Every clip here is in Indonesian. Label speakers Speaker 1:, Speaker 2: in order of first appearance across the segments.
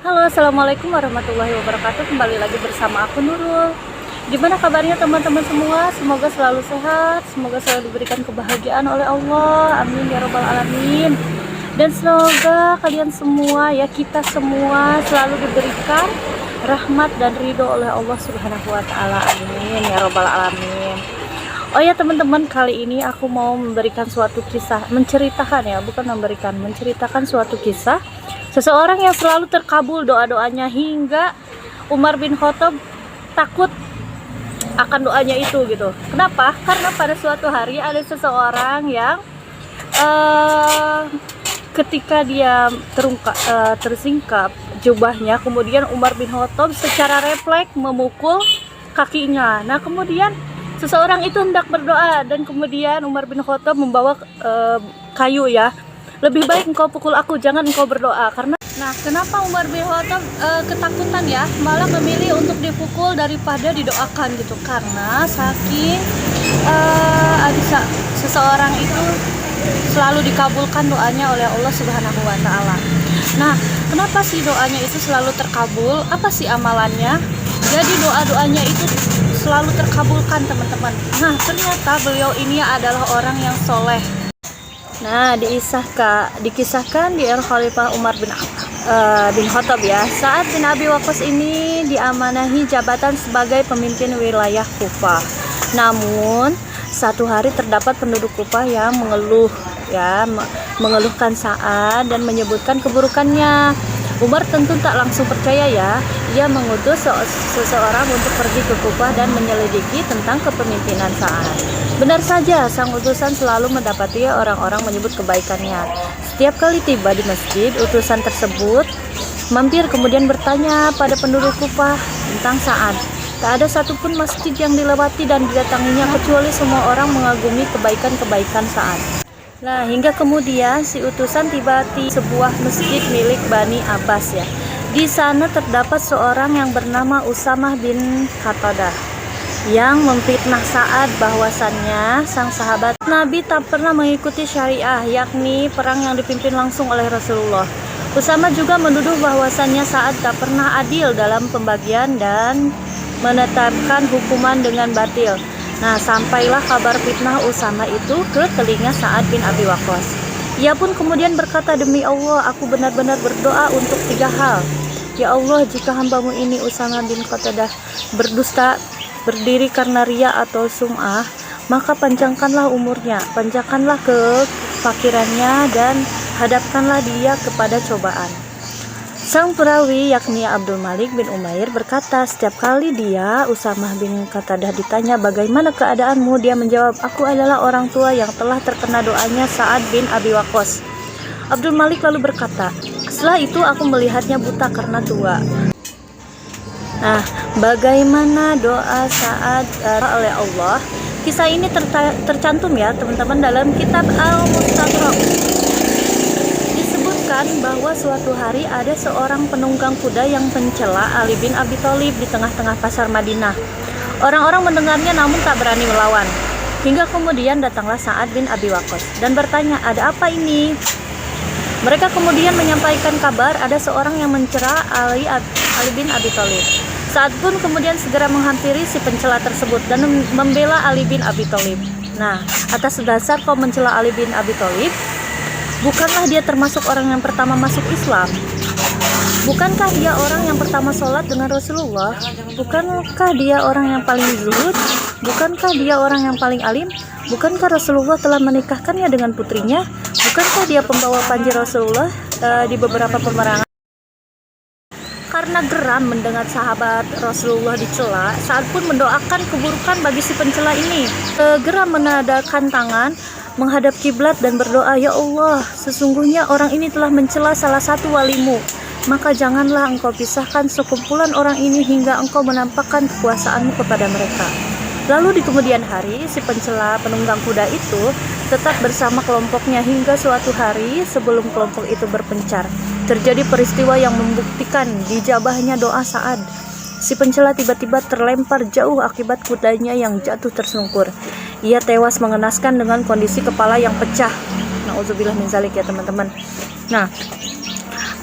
Speaker 1: Halo, assalamualaikum warahmatullahi wabarakatuh. Kembali lagi bersama aku Nurul. Gimana kabarnya teman-teman semua? Semoga selalu sehat, semoga selalu diberikan kebahagiaan oleh Allah. Amin ya robbal alamin. Dan semoga kalian semua, ya kita semua selalu diberikan rahmat dan ridho oleh Allah Subhanahu wa taala. Amin ya robbal alamin. Oh ya teman-teman, kali ini aku mau memberikan suatu kisah, menceritakan suatu kisah seseorang yang selalu terkabul doa-doanya hingga Umar bin Khattab takut akan doanya itu gitu. Kenapa? Karena pada suatu hari ada seseorang yang ketika dia tersingkap jubahnya, kemudian Umar bin Khattab secara refleks memukul kakinya. Nah, kemudian seseorang itu hendak berdoa dan kemudian Umar bin Khattab membawa kayu ya. Lebih baik engkau pukul aku, jangan engkau berdoa. Kenapa Umar bin Khattab ketakutan ya, malah memilih untuk dipukul daripada didoakan gitu? Karena saking seseorang itu selalu dikabulkan doanya oleh Allah Subhanahu wa taala. Nah, kenapa sih doanya itu selalu terkabul? Apa sih amalannya? Jadi doa-doanya itu selalu terkabulkan, teman-teman. Nah, ternyata beliau ini adalah orang yang soleh. Nah, dikisahkan di era Khalifah Umar bin Khattab ya, saat bin Abi Waqqas ini diamanahi jabatan sebagai pemimpin wilayah Kufah. Namun satu hari terdapat penduduk Kufah yang mengeluhkan Sa'ad dan menyebutkan keburukannya. Umar tentu tak langsung percaya ya. Ia mengutus seseorang untuk pergi ke Kufah dan menyelidiki tentang kepemimpinan Sa'ad. Benar saja, sang utusan selalu mendapati orang-orang menyebut kebaikannya. Setiap kali tiba di masjid, utusan tersebut mampir kemudian bertanya pada penduduk Kufah tentang Sa'ad. Tak ada satupun masjid yang dilewati dan didatanginya kecuali semua orang mengagumi kebaikan-kebaikan Sa'ad. Nah, hingga kemudian si utusan tiba di sebuah masjid milik Bani Abbas ya. Di sana terdapat seorang yang bernama Usamah bin Qatadah yang memfitnah Sa'ad bahwasannya sang sahabat Nabi tak pernah mengikuti syariah, yakni perang yang dipimpin langsung oleh Rasulullah. Usamah juga menuduh bahwasannya Sa'ad tak pernah adil dalam pembagian dan menetapkan hukuman dengan batil. Nah, sampailah kabar fitnah Usamah itu ke telinga Sa'ad bin Abi Waqqas. Ia pun kemudian berkata, demi Allah, aku benar-benar berdoa untuk 3 hal. Ya Allah, jika hambamu ini Usamah bin Qatadah berdusta, berdiri karena ria atau sum'ah, maka panjangkanlah umurnya, panjangkanlah kefakirannya, dan hadapkanlah dia kepada cobaan. Sang perawi yakni Abdul Malik bin Umair berkata, setiap kali Usamah bin Qatadah ditanya bagaimana keadaanmu, dia menjawab, aku adalah orang tua yang telah terkena doanya Sa'ad bin Abi Waqqas. Abdul Malik lalu berkata, setelah itu aku melihatnya buta karena tua. Nah, bagaimana doa Sa'ad oleh Allah? Kisah ini tercantum ya teman-teman dalam kitab Al-Mustadrak. Bahwa suatu hari ada seorang penunggang kuda yang mencela Ali bin Abi Thalib di tengah-tengah pasar Madinah. Orang-orang mendengarnya namun tak berani melawan. Hingga kemudian datanglah Sa'ad bin Abi Waqqas dan bertanya, ada apa ini? Mereka kemudian menyampaikan kabar ada seorang yang mencela Ali bin Abi Thalib. Sa'ad pun kemudian segera menghampiri si pencela tersebut dan membela Ali bin Abi Thalib. Nah, atas dasar kau mencela Ali bin Abi Thalib, bukanlah dia termasuk orang yang pertama masuk Islam? Bukankah dia orang yang pertama sholat dengan Rasulullah? Bukankah dia orang yang paling zuhud? Bukankah dia orang yang paling alim? Bukankah Rasulullah telah menikahkannya dengan putrinya? Bukankah dia pembawa panji Rasulullah di beberapa peperangan? Karena geram mendengar sahabat Rasulullah dicela, Sa'ad pun mendoakan keburukan bagi si pencela ini. Geram menadahkan tangan menghadap kiblat dan berdoa, ya Allah, sesungguhnya orang ini telah mencela salah satu walimu, maka janganlah engkau pisahkan sekumpulan orang ini hingga engkau menampakkan kekuasaanmu kepada mereka. Lalu di kemudian hari, si pencela penunggang kuda itu tetap bersama kelompoknya hingga suatu hari sebelum kelompok itu berpencar, terjadi peristiwa yang membuktikan dijabahnya doa Sa'ad. Si pencela tiba-tiba terlempar jauh akibat kudanya yang jatuh tersungkur. Ia tewas mengenaskan dengan kondisi kepala yang pecah. Nauzubillah min zalik ya teman-teman. Nah,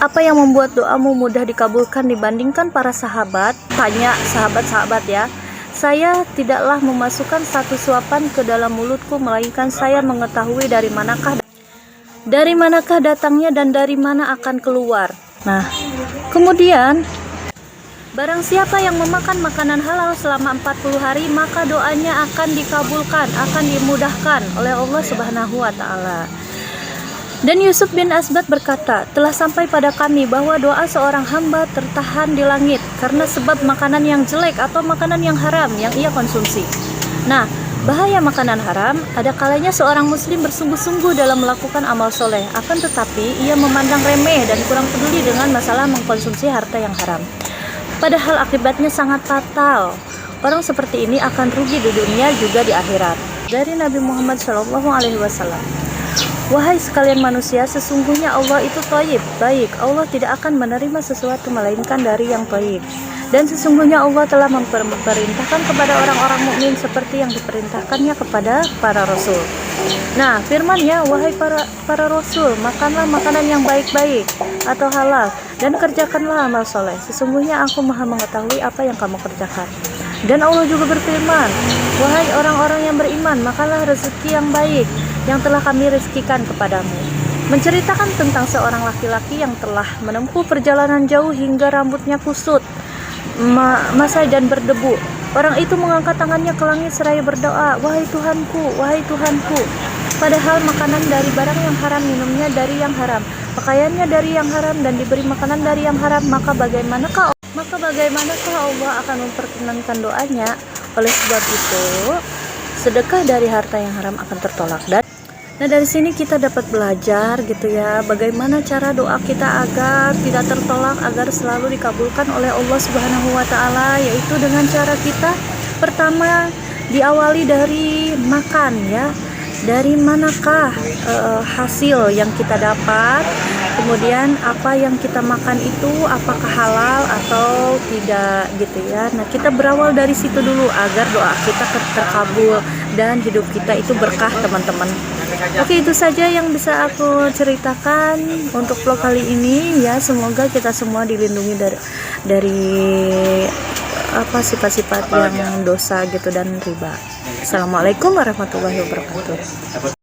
Speaker 1: Apa yang membuat doamu mudah dikabulkan dibandingkan para sahabat? Tanya sahabat-sahabat ya. Saya tidaklah memasukkan satu suapan ke dalam mulutku, melainkan saya mengetahui dari manakah datangnya dan dari mana akan keluar. Nah, kemudian barang siapa yang memakan makanan halal selama 40 hari, maka doanya akan dikabulkan, akan dimudahkan oleh Allah Subhanahu wa taala. Dan Yusuf bin Asbat berkata, telah sampai pada kami bahwa doa seorang hamba tertahan di langit karena sebab makanan yang jelek atau makanan yang haram yang ia konsumsi. Nah, bahaya makanan haram, ada kalanya seorang muslim bersungguh-sungguh dalam melakukan amal soleh, akan tetapi ia memandang remeh dan kurang peduli dengan masalah mengkonsumsi harta yang haram. Padahal akibatnya sangat fatal. Orang seperti ini akan rugi di dunia juga di akhirat. Dari Nabi Muhammad SAW. Wahai sekalian manusia, sesungguhnya Allah itu thayyib, baik. Allah tidak akan menerima sesuatu melainkan dari yang thayyib. Dan sesungguhnya Allah telah memerintahkan kepada orang-orang mukmin seperti yang diperintahkannya kepada para rasul. Nah, firman-Nya, wahai para rasul, makanlah makanan yang baik-baik atau halal dan kerjakanlah amal soleh. Sesungguhnya aku Maha mengetahui apa yang kamu kerjakan. Dan Allah juga berfirman, wahai orang-orang yang beriman, makanlah rezeki yang baik yang telah kami rezekikan kepadamu. Menceritakan tentang seorang laki-laki yang telah menempuh perjalanan jauh hingga rambutnya kusut, masai dan berdebu. Orang itu mengangkat tangannya ke langit seraya berdoa, wahai Tuhanku, wahai Tuhanku. Padahal makanan dari barang yang haram, minumnya dari yang haram, pakaiannya dari yang haram, dan diberi makanan dari yang haram, maka bagaimanakah Allah akan memperkenankan doanya? Oleh sebab itu, sedekah dari harta yang haram akan tertolak. Nah, dari sini kita dapat belajar gitu ya, bagaimana cara doa kita agar tidak tertolak, agar selalu dikabulkan oleh Allah Subhanahu wa taala, yaitu dengan cara kita pertama diawali dari makan ya. Dari manakah hasil yang kita dapat, kemudian apa yang kita makan itu apakah halal atau tidak gitu ya. Nah, kita berawal dari situ dulu agar doa kita terkabul dan hidup kita itu berkah, teman-teman. Oke, itu saja yang bisa aku ceritakan untuk vlog kali ini ya. Semoga kita semua dilindungi dari sifat-sifat yang dosa gitu dan riba. Assalamualaikum warahmatullahi wabarakatuh.